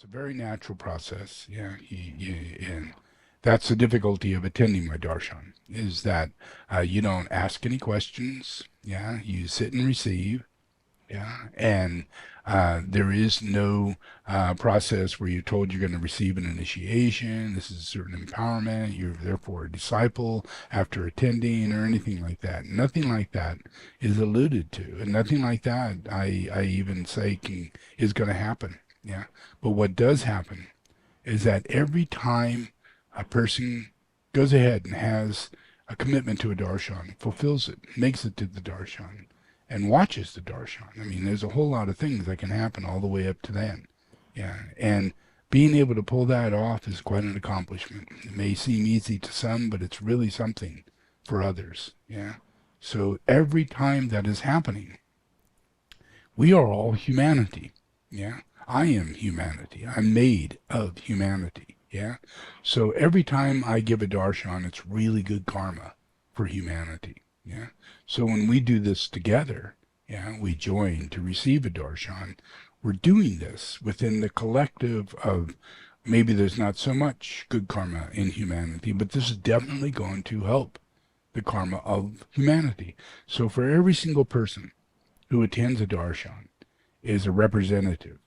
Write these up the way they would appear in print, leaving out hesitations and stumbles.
It's a very natural process. Yeah, and that's the difficulty of attending my darshan is that you don't ask any questions. Yeah, you sit and receive. Yeah, and there is no process where you're told you're going to receive an initiation. This is a certain empowerment. You're therefore a disciple after attending or anything like that. Nothing like that is alluded to, and nothing like that I even say is going to happen. Yeah, but what does happen is that every time a person goes ahead and has a commitment to a darshan, fulfills it, makes it to the darshan, and watches the darshan. I mean, there's a whole lot of things that can happen all the way up to then. Yeah, and being able to pull that off is quite an accomplishment. It may seem easy to some, but it's really something for others. Yeah. So every time that is happening, we are all humanity. Yeah. I am humanity. I'm made of humanity. Yeah. So every time I give a darshan, it's really good karma for humanity. Yeah. So when we do this together, yeah, we join to receive a darshan, we're doing this within the collective of maybe there's not so much good karma in humanity, but this is definitely going to help the karma of humanity. So for every single person who attends a darshan is a representative,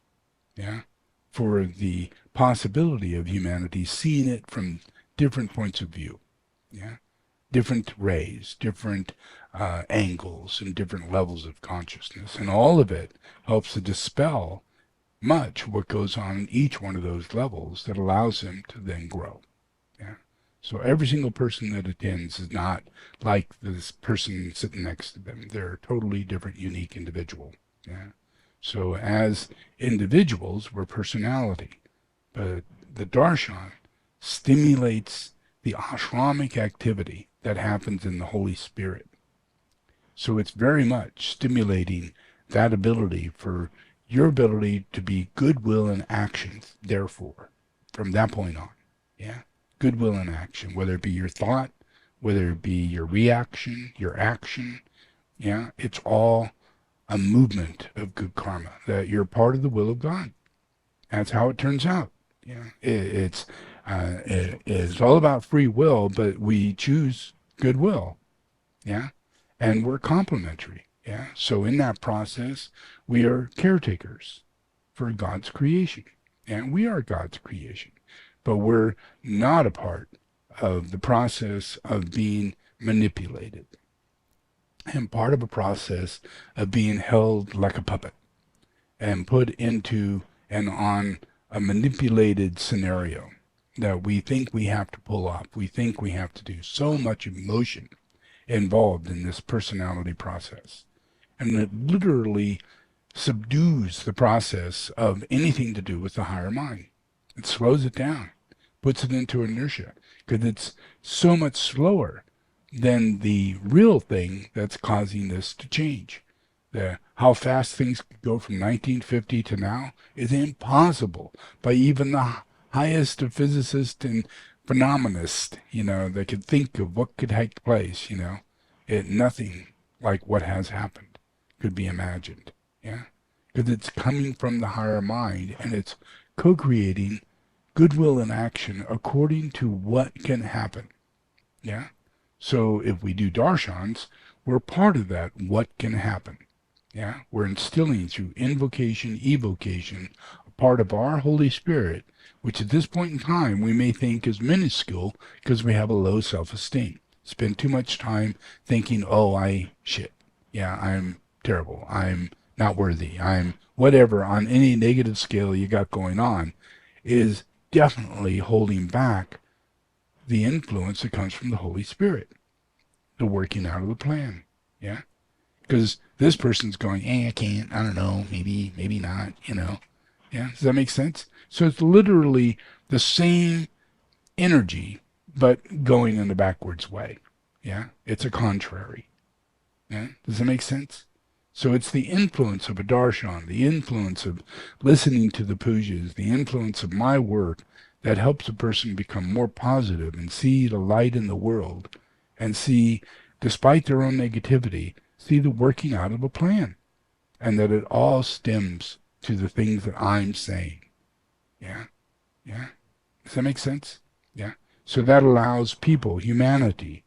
yeah, for the possibility of humanity seeing it from different points of view, yeah, different rays, different angles, and different levels of consciousness, and all of it helps to dispel much what goes on in each one of those levels that allows them to then grow. Yeah. So every single person that attends is not like this person sitting next to them. They're a totally different, unique individual. Yeah. So as individuals, we're personality, but the darshan stimulates the ashramic activity that happens in the Holy Spirit. So it's very much stimulating that ability for your ability to be goodwill in action, therefore, from that point on. Yeah? Goodwill in action, whether it be your thought, whether it be your reaction, your action. Yeah? It's all a movement of good karma, that you're part of the will of God. That's how it turns out. Yeah, it's all about free will, but we choose goodwill. Yeah, and we're complementary. Yeah, so in that process, we are caretakers for God's creation, and we are God's creation, but we're not a part of the process of being manipulated and part of a process of being held like a puppet and put into and on a manipulated scenario that we think we have to pull off. We think we have to do so much emotion involved in this personality process. And it literally subdues the process of anything to do with the higher mind. It slows it down, puts it into inertia, because it's so much slower than the real thing that's causing this to change. How fast things could go from 1950 to now is impossible by even the highest of physicists and phenomenologists, that could think of what could take place, nothing like what has happened could be imagined, yeah? Because it's coming from the higher mind and it's co-creating goodwill in action according to what can happen, yeah? So if we do darshans, we're part of that what can happen. Yeah, we're instilling through invocation, evocation, a part of our Holy Spirit, which at this point in time we may think is minuscule because we have a low self-esteem. Spend too much time thinking, oh, yeah, I'm terrible. I'm not worthy. I'm whatever on any negative scale you got going on is definitely holding back the influence that comes from the Holy Spirit, the working out of the plan. Yeah. Because this person's going, I can't, I don't know, maybe not, Yeah, does that make sense? So it's literally the same energy, but going in a backwards way. Yeah, it's a contrary. Yeah, does that make sense? So it's the influence of a darshan, the influence of listening to the pujas, the influence of my work that helps a person become more positive and see the light in the world and see, despite their own negativity, see the working out of a plan, and that it all stems to the things that I'm saying. Yeah, yeah. Does that make sense? Yeah. So that allows people, humanity,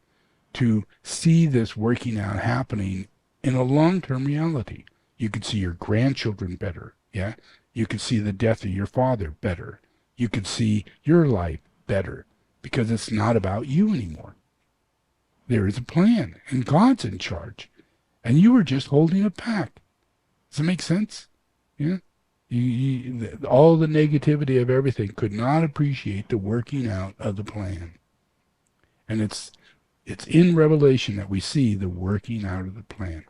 to see this working out happening in a long-term reality. You could see your grandchildren better. Yeah. You could see the death of your father better. You could see your life better because it's not about you anymore. There is a plan and God's in charge and you were just holding it back. Does that make sense? Yeah. All the negativity of everything could not appreciate the working out of the plan. And it's in Revelation that we see the working out of the plan.